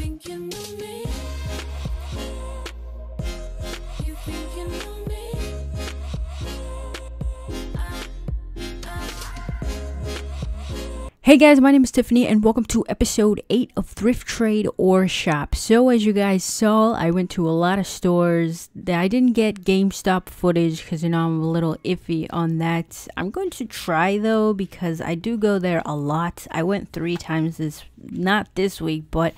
think you know me? You think you know me? Hey guys, my name is Tiffany and welcome to episode 8 of Thrift, Trade, or Shop. So as you guys saw, I went to a lot of stores. I didn't get GameStop footage because, I'm a little iffy on that. I'm going to try though because I do go there a lot. I went 3 times not this week, but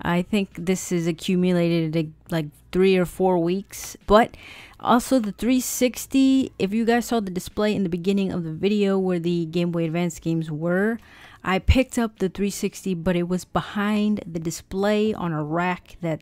I think this is accumulated like 3 or 4 weeks. But also the 360, if you guys saw the display in the beginning of the video where the Game Boy Advance games were, I picked up the 360, but it was behind the display on a rack that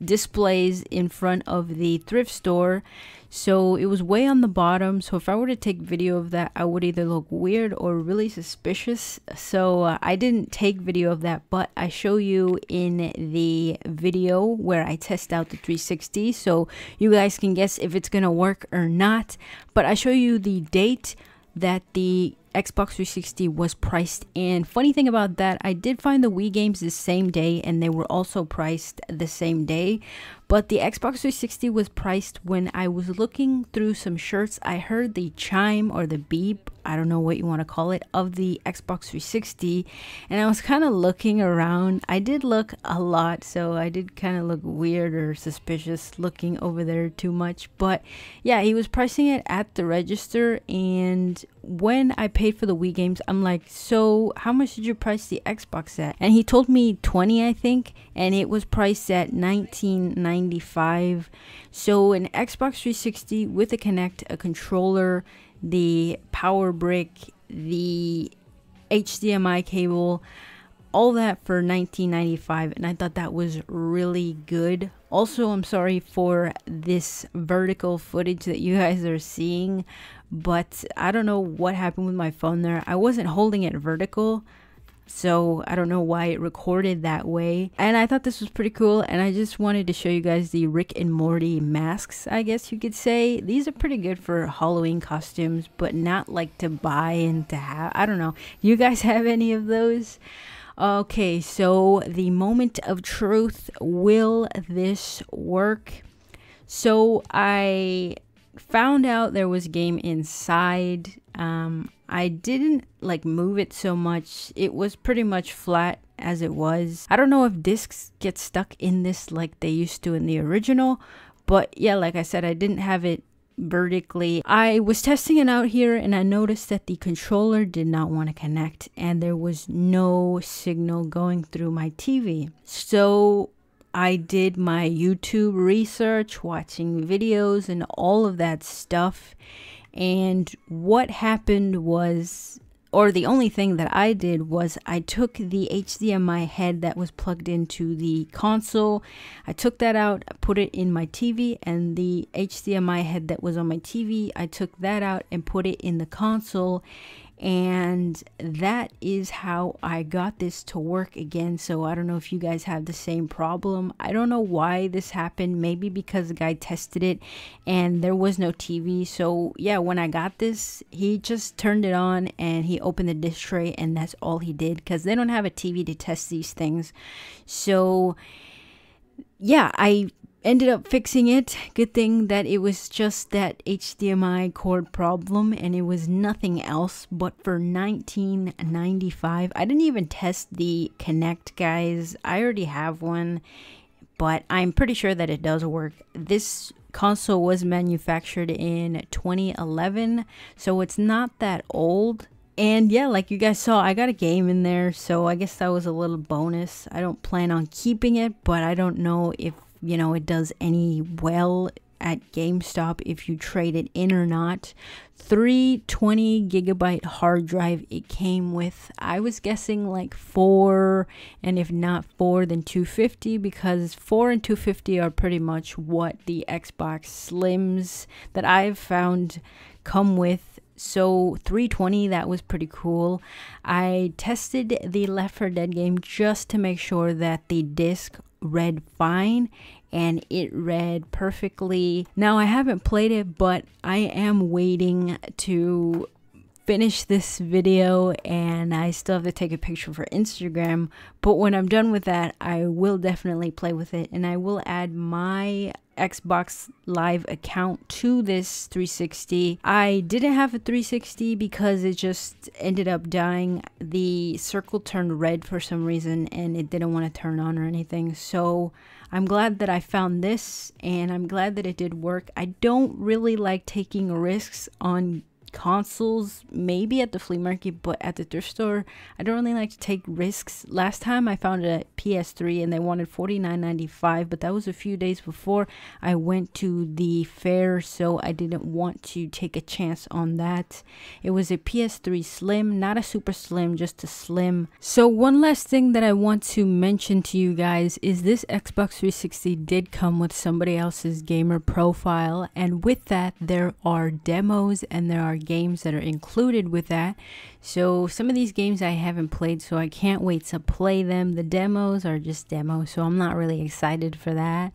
displays in front of the thrift store. So it was way on the bottom. So if I were to take video of that, I would either look weird or really suspicious. So I didn't take video of that, but I show you in the video where I test out the 360. So you guys can guess if it's gonna work or not. But I show you the date that the Xbox 360 was priced in. Funny thing about that, I did find the Wii games the same day and they were also priced the same day, but the Xbox 360 was priced when I was looking through some shirts. I heard the chime or the beep, I don't know what you want to call it, of the Xbox 360, and I was kind of looking around. I did look a lot, so I did kind of look weird or suspicious looking over there too much. But yeah, he was pricing it at the register, and when I paid for the Wii games, I'm like, so how much did you price the Xbox at? And he told me 20, I think, and it was priced at $19.95. So an Xbox 360 with a Kinect, a controller, the power brick, the HDMI cable, all that for $19.95, and I thought that was really good. Also, I'm sorry for this vertical footage that you guys are seeing, but I don't know what happened with my phone there. I wasn't holding it vertical, so I don't know why it recorded that way. And I thought this was pretty cool, and I just wanted to show you guys the Rick and Morty masks, I guess you could say. These are pretty good for Halloween costumes, but not like to buy and to have. I don't know. You guys have any of those? Okay, so the moment of truth. Will this work? So I found out there was a game inside. I didn't like move it so much. It was pretty much flat as it was. I don't know if discs get stuck in this like they used to in the original, but yeah, like I said, I didn't have it vertically. I was testing it out here and I noticed that the controller did not want to connect and there was no signal going through my TV. So I did my YouTube research, watching videos and all of that stuff. And what happened was, or the only thing that I did was I took the HDMI head that was plugged into the console. I took that out, put it in my TV, and the HDMI head that was on my TV, I took that out and put it in the console. And that is how I got this to work again. So I don't know if you guys have the same problem. I don't know why this happened. Maybe because the guy tested it and there was no TV. So yeah, when I got this, he just turned it on and he opened the disc tray and that's all he did, because they don't have a TV to test these things. So yeah, I ended up fixing it. Good thing that it was just that HDMI cord problem and it was nothing else. But for $19.95, I didn't even test the Kinect, guys. I already have one, but I'm pretty sure that it does work. This console was manufactured in 2011, so it's not that old. And yeah, like you guys saw, I got a game in there, so I guess that was a little bonus. I don't plan on keeping it, but I don't know if it does any well at GameStop if you trade it in or not. 320 gigabyte hard drive it came with. I was guessing like 4, and if not 4, then 250, because 4 and 250 are pretty much what the Xbox Slims that I've found come with. So 320, that was pretty cool. I tested the Left 4 Dead game just to make sure that the disc read fine, and it read perfectly. Now I haven't played it, but I am waiting to finish this video and I still have to take a picture for Instagram, but when I'm done with that, I will definitely play with it, and I will add my Xbox Live account to this 360. I didn't have a 360 because it just ended up dying. The circle turned red for some reason and it didn't want to turn on or anything. So I'm glad that I found this, and I'm glad that it did work. I don't really like taking risks on consoles, maybe at the flea market, but at the thrift store I don't really like to take risks. Last time I found a PS3 and they wanted $49.95, but that was a few days before I went to the fair, so I didn't want to take a chance on that. It was a PS3 Slim, not a super slim, just a slim. So one last thing that I want to mention to you guys is this Xbox 360 did come with somebody else's gamer profile, and with that there are demos and there are games that are included with that. So some of these games I haven't played, so I can't wait to play them. The demos are just demos, so I'm not really excited for that.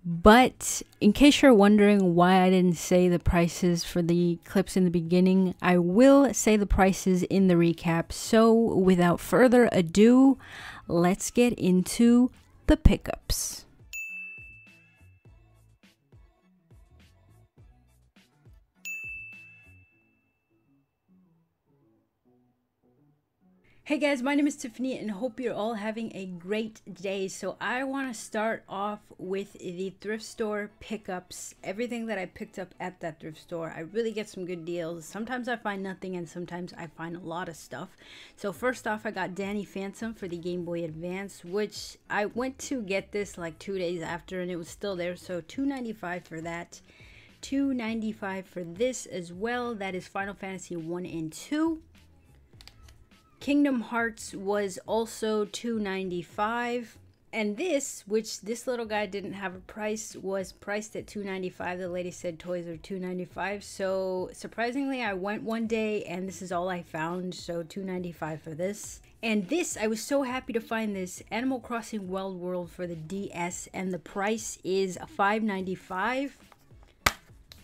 But in case you're wondering why I didn't say the prices for the clips in the beginning, I will say the prices in the recap. So without further ado, let's get into the pickups. Hey guys, my name is Tiffany and hope you're all having a great day. So I want to start off with the thrift store pickups. Everything that I picked up at that thrift store, I really get some good deals. Sometimes I find nothing and sometimes I find a lot of stuff. So first off, I got Danny Phantom for the Game Boy Advance, which I went to get this like 2 days after and it was still there. So $2.95 for that. $2.95 for this as well. That is Final Fantasy 1 and 2. Kingdom Hearts was also $2.95, and this, which this little guy didn't have a price, was priced at $2.95. The lady said toys are $2.95, so surprisingly I went one day and this is all I found, so $2.95 for this. And this, I was so happy to find this Animal Crossing Wild World for the DS, and the price is $5.95.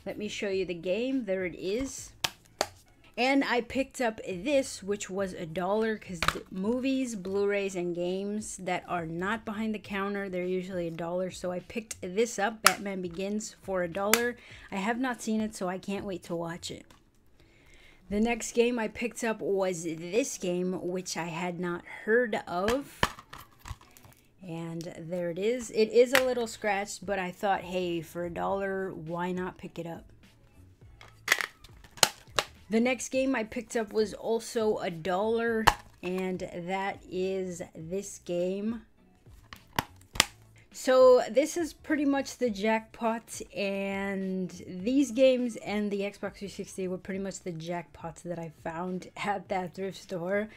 Let me show you the game. There it is. And I picked up this, which was $1, because movies, Blu-rays, and games that are not behind the counter, they're usually $1. So I picked this up, Batman Begins, for $1. I have not seen it, so I can't wait to watch it. The next game I picked up was this game, which I had not heard of. And there it is. It is a little scratched, but I thought, hey, for $1, why not pick it up? The next game I picked up was also $1, and that is this game. So this is pretty much the jackpot, and these games and the Xbox 360 were pretty much the jackpots that I found at that thrift store.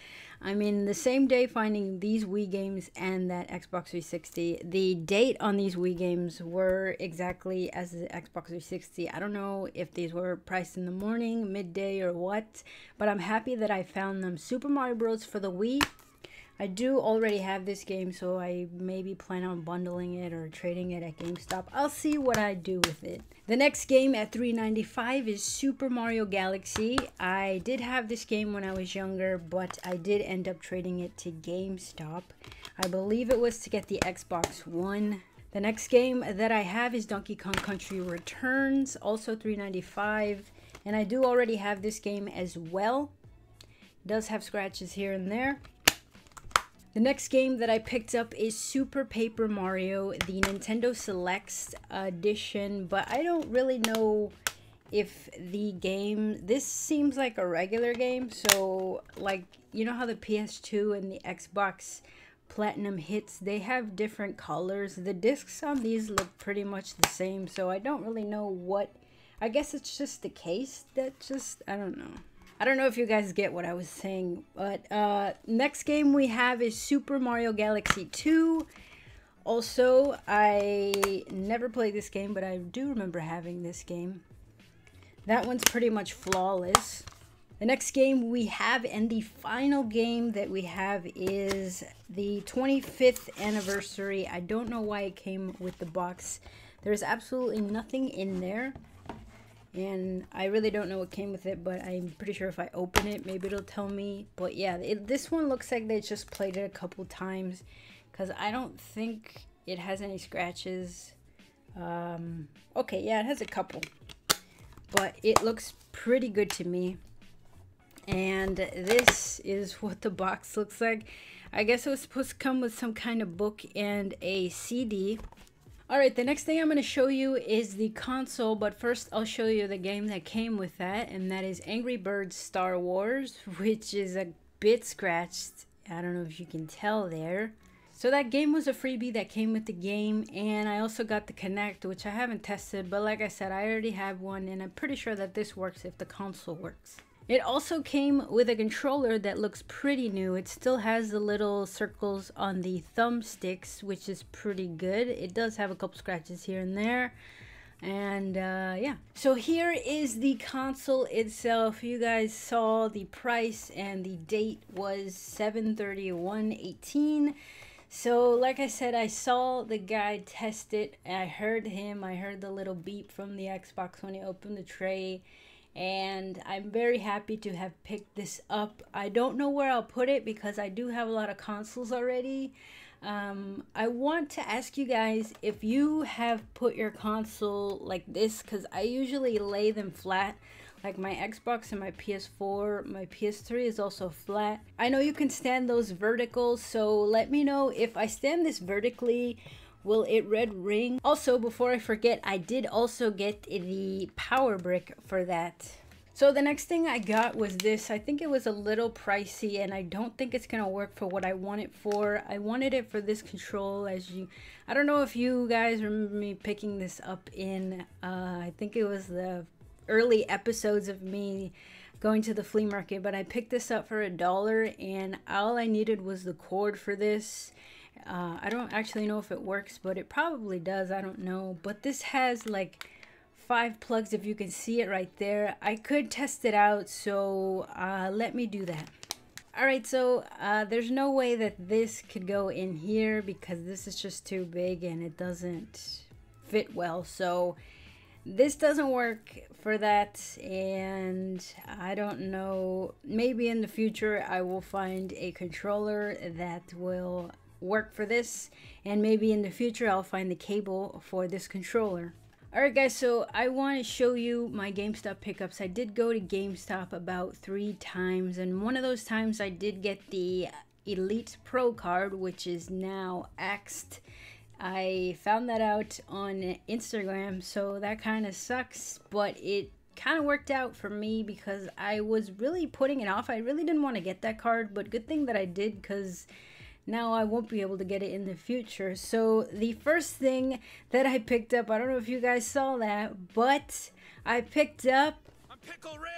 I mean, the same day finding these Wii games and that Xbox 360, the date on these Wii games were exactly as the Xbox 360. I don't know if these were priced in the morning, midday, or what, but I'm happy that I found them. Super Mario Bros. For the Wii. I do already have this game, so I maybe plan on bundling it or trading it at GameStop. I'll see what I do with it. The next game at $3.95 is Super Mario Galaxy. I did have this game when I was younger, but I did end up trading it to GameStop. I believe it was to get the Xbox One. The next game that I have is Donkey Kong Country Returns, also $3.95. And I do already have this game as well. It does have scratches here and there. The next game that I picked up is Super Paper Mario, the Nintendo Selects edition, but I don't really know if the game, this seems like a regular game, so like, you know how the PS2 and the Xbox Platinum hits, they have different colors. The discs on these look pretty much the same, so I don't really know what, I guess it's just the case that just, I don't know. I don't know if you guys get what I was saying, but next game we have is Super Mario Galaxy 2. Also, I never played this game, but I do remember having this game. That one's pretty much flawless. The next game we have, and the final game that we have, is the 25th anniversary. I don't know why it came with the box. There's absolutely nothing in there. and I really don't know what came with it, but I'm pretty sure if I open it, maybe it'll tell me. But yeah, this one looks like they just played it a couple times, because I don't think it has any scratches. Okay, yeah, it has a couple, but it looks pretty good to me. And this is what the box looks like. I guess it was supposed to come with some kind of book and a CD. Alright, the next thing I'm going to show you is the console, but first I'll show you the game that came with that, and that is Angry Birds Star Wars, which is a bit scratched. I don't know if you can tell there. So that game was a freebie that came with the game, and I also got the Kinect, which I haven't tested, but like I said, I already have one, and I'm pretty sure that this works if the console works. It also came with a controller that looks pretty new. It still has the little circles on the thumbsticks, which is pretty good. It does have a couple scratches here and there. And yeah. So here is the console itself. You guys saw the price and the date was 7/31/18. So like I said, I saw the guy test it. I heard him. I heard the little beep from the Xbox when he opened the tray. And I'm very happy to have picked this up. I don't know where I'll put it because I do have a lot of consoles already. I want to ask you guys if you have put your console like this, because I usually lay them flat. Like my Xbox and my PS4, my PS3 is also flat. I know you can stand those vertical, so let me know if I stand this vertically, will it red ring? Also, before I forget, I did also get the power brick for that. So the next thing I got was this. I think it was a little pricey, and I don't think it's gonna work for what I want it for. I wanted it for this control. I don't know if you guys remember me picking this up in, I think it was the early episodes of me going to the flea market, but I picked this up for $1, and all I needed was the cord for this. I don't actually know if it works, but it probably does. I don't know. But this has like 5 plugs, if you can see it right there. I could test it out, so let me do that. Alright, so there's no way that this could go in here because this is just too big and it doesn't fit well. So this doesn't work for that, and I don't know. Maybe in the future I will find a controller that will work for this, and maybe in the future I'll find the cable for this controller. Alright guys, so I want to show you my GameStop pickups. I did go to GameStop about 3 times, and one of those times I did get the Elite Pro card, which is now axed. I found that out on Instagram, so that kind of sucks, but it kind of worked out for me because I was really putting it off. I really didn't want to get that card, but good thing that I did, because now I won't be able to get it in the future. So the first thing that I picked up, I don't know if you guys saw that, but I picked up a Pickle Rick!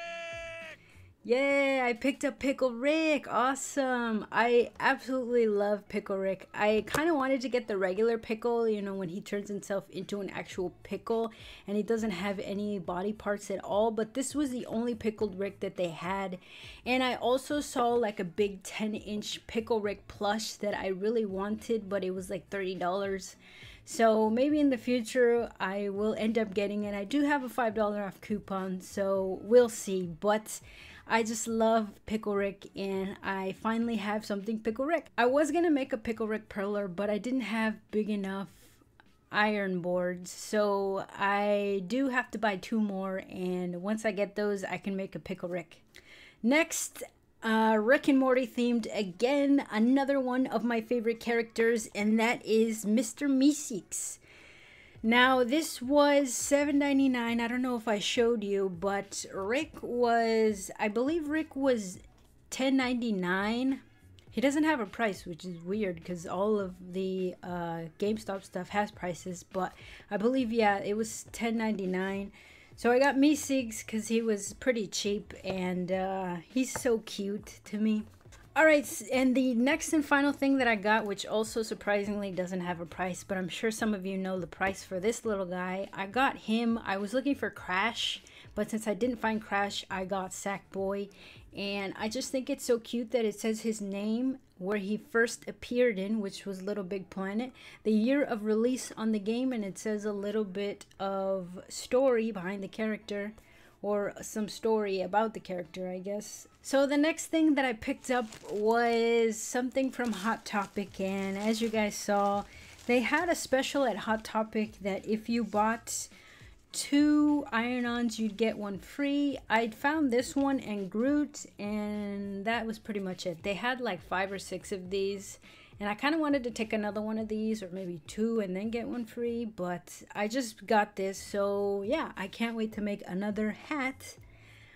Yeah, I picked up Pickle Rick. Awesome. I absolutely love Pickle Rick. I kind of wanted to get the regular pickle, you know, when he turns himself into an actual pickle and he doesn't have any body parts at all, but this was the only Pickled Rick that they had. And I also saw like a big 10-inch Pickle Rick plush that I really wanted, but it was like $30. So maybe in the future I will end up getting it. I do have a $5 off coupon, so we'll see. But I just love Pickle Rick, and I finally have something Pickle Rick. I was gonna make a Pickle Rick perler, but I didn't have big enough iron boards, so I do have to buy 2 more, and once I get those I can make a Pickle Rick. Next, Rick and Morty themed again, another one of my favorite characters, and that is Mr. Meeseeks. Now this was $7.99. I don't know if I showed you, but Rick was, I believe Rick was $10.99. He doesn't have a price, which is weird because all of the GameStop stuff has prices, but I believe, yeah, it was $10.99. So I got Meeseeks because he was pretty cheap, and he's so cute to me. Alright, and the next and final thing that I got, which also surprisingly doesn't have a price, but I'm sure some of you know the price for this little guy. I got him. I was looking for Crash, but since I didn't find Crash, I got Sackboy. And I just think it's so cute that it says his name, where he first appeared in, which was Little Big Planet, the year of release on the game, and it says a little bit of story behind the character. or some story about the character, I guess. So the next thing that I picked up was something from Hot Topic, and as you guys saw, they had a special at Hot Topic that if you bought 2 iron-ons you'd get one free. I found this one and Groot, and that was pretty much it. They had like 5 or 6 of these, and I kind of wanted to take another one of these, or maybe 2 and then get one free, but I just got this. So yeah, I can't wait to make another hat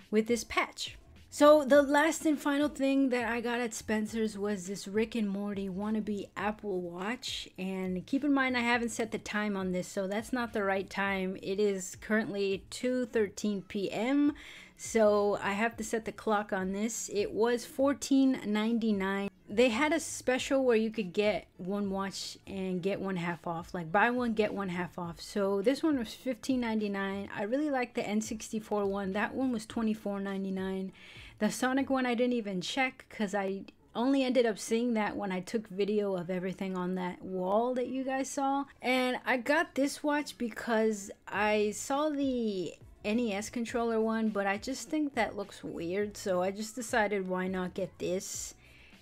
with this patch. So the last and final thing that I got at Spencer's was this Rick and Morty wannabe Apple Watch. And keep in mind, I haven't set the time on this, so that's not the right time. It is currently 2:13 p.m. So I have to set the clock on this. It was $14.99. They had a special where you could get one watch and get one half off, like buy one get one half off. So this one was $15.99. I really like the N64 one. That one was $24.99. The Sonic one I didn't even check because I only ended up seeing that when I took video of everything on that wall that you guys saw. And I got this watch because I saw the NES controller one, but I just think that looks weird, so I just decided why not get this.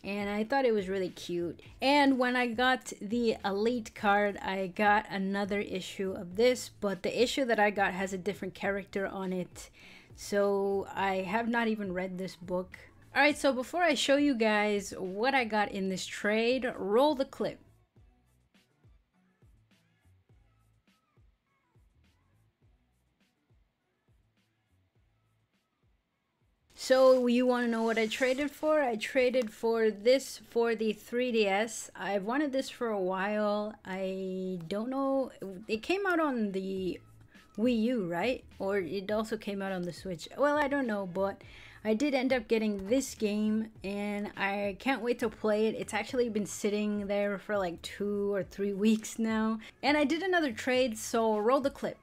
And I thought it was really cute. And when I got the Elite card, I got another issue of this, but the issue that I got has a different character on it, so I have not even read this book. Alright, so before I show you guys what I got in this trade, roll the clip. So you want to know what I traded for? I traded for this for the 3DS. I've wanted this for a while. I don't know. It came out on the Wii U, right? Or it also came out on the Switch. Well, I don't know, but I did end up getting this game, and I can't wait to play it. It's actually been sitting there for like 2 or 3 weeks now. And I did another trade, so roll the clip.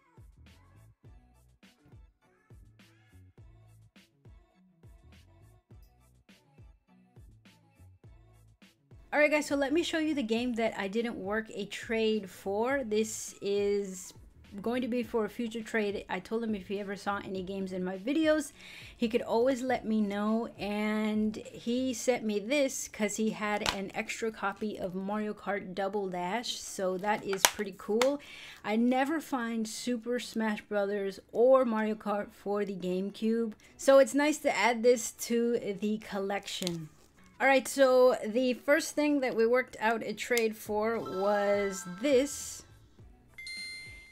Alright guys, so let me show you the game that I didn't work a trade for. This is going to be for a future trade. I told him if he ever saw any games in my videos, he could always let me know, and he sent me this because he had an extra copy of Mario Kart Double Dash, so that is pretty cool. I never find Super Smash Brothers or Mario Kart for the GameCube, so it's nice to add this to the collection. Alright, so the first thing that we worked out a trade for was this.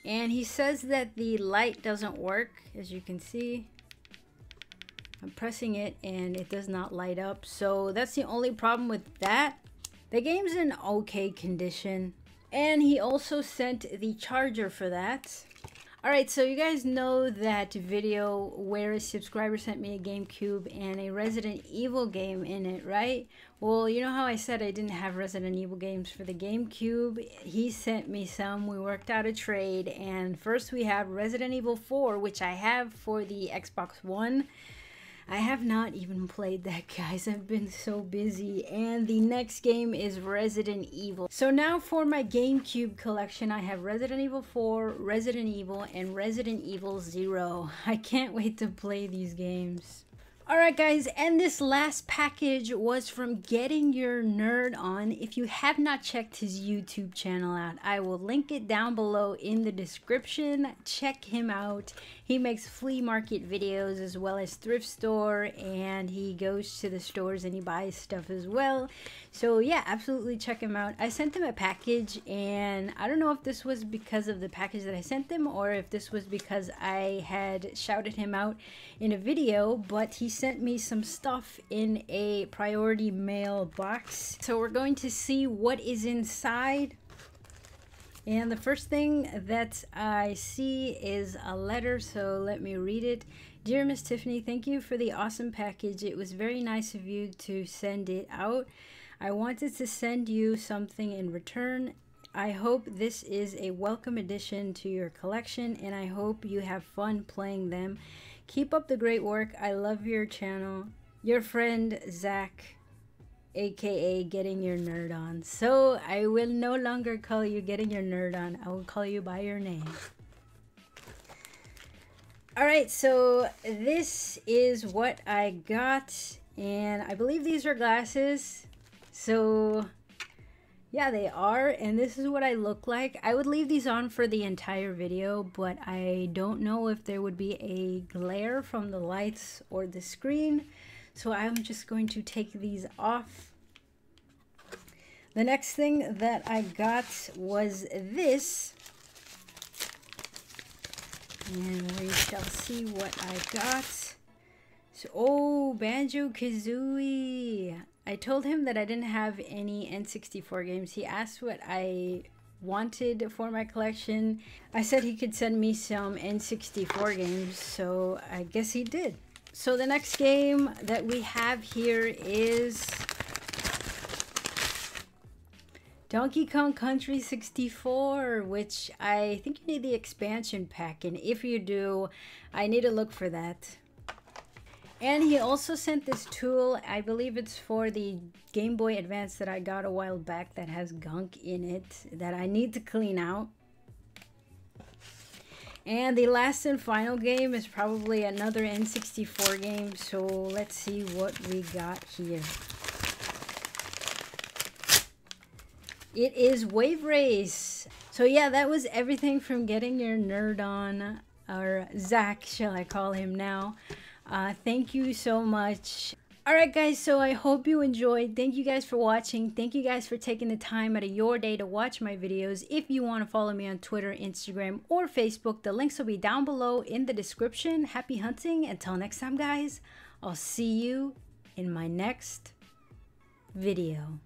And he says that the light doesn't work, as you can see. I'm pressing it and it does not light up. So that's the only problem with that. The game's in okay condition. And he also sent the charger for that. Alright, so you guys know that video where a subscriber sent me a GameCube and a Resident Evil game in it, right? Well, you know how I said I didn't have Resident Evil games for the GameCube? He sent me some. We worked out a trade, and first we have Resident Evil 4, which I have for the Xbox One. I have not even played that, guys. I've been so busy. And the next game is Resident Evil. So now for my GameCube collection, I have Resident Evil 4, Resident Evil, and Resident Evil 0. I can't wait to play these games. Alright guys, and this last package was from GettingYourNerdOn. If you have not checked his YouTube channel out, I will link it down below in the description. Check him out. He makes flea market videos as well as thrift store, and he goes to the stores and he buys stuff as well. So yeah, absolutely check him out. I sent him a package, and I don't know if this was because of the package that I sent him or if this was because I had shouted him out in a video, but he sent me some stuff in a priority mail box. So we're going to see what is inside. And the first thing that I see is a letter, so let me read it. Dear Miss Tiffany, thank you for the awesome package. It was very nice of you to send it out. I wanted to send you something in return. I hope this is a welcome addition to your collection, and I hope you have fun playing them. Keep up the great work. I love your channel. Your friend, Zach, aka Getting Your Nerd On. So I will no longer call you Getting Your Nerd On. I will call you by your name. All right, so this is what I got, and I believe these are glasses. So yeah, they are, and this is what I look like. I would leave these on for the entire video, but I don't know if there would be a glare from the lights or the screen, so I'm just going to take these off. The next thing that I got was this. And we shall see what I got. So, oh, Banjo-Kazooie. I told him that I didn't have any N64 games. He asked what I wanted for my collection. I said he could send me some N64 games, so I guess he did. So the next game that we have here is Donkey Kong Country 64, which I think you need the expansion pack, and if you do, I need to look for that. And he also sent this tool, I believe it's for the Game Boy Advance that I got a while back, that has gunk in it that I need to clean out. And the last and final game is probably another N64 game, so let's see what we got here. It is Wave Race. So yeah, that was everything from Getting Your Nerd On, or Zach, shall I call him now. Thank you so much. Alright guys, so I hope you enjoyed. Thank you guys for watching. Thank you guys for taking the time out of your day to watch my videos. If you want to follow me on Twitter, Instagram, or Facebook, the links will be down below in the description. Happy hunting. Until next time guys, I'll see you in my next video.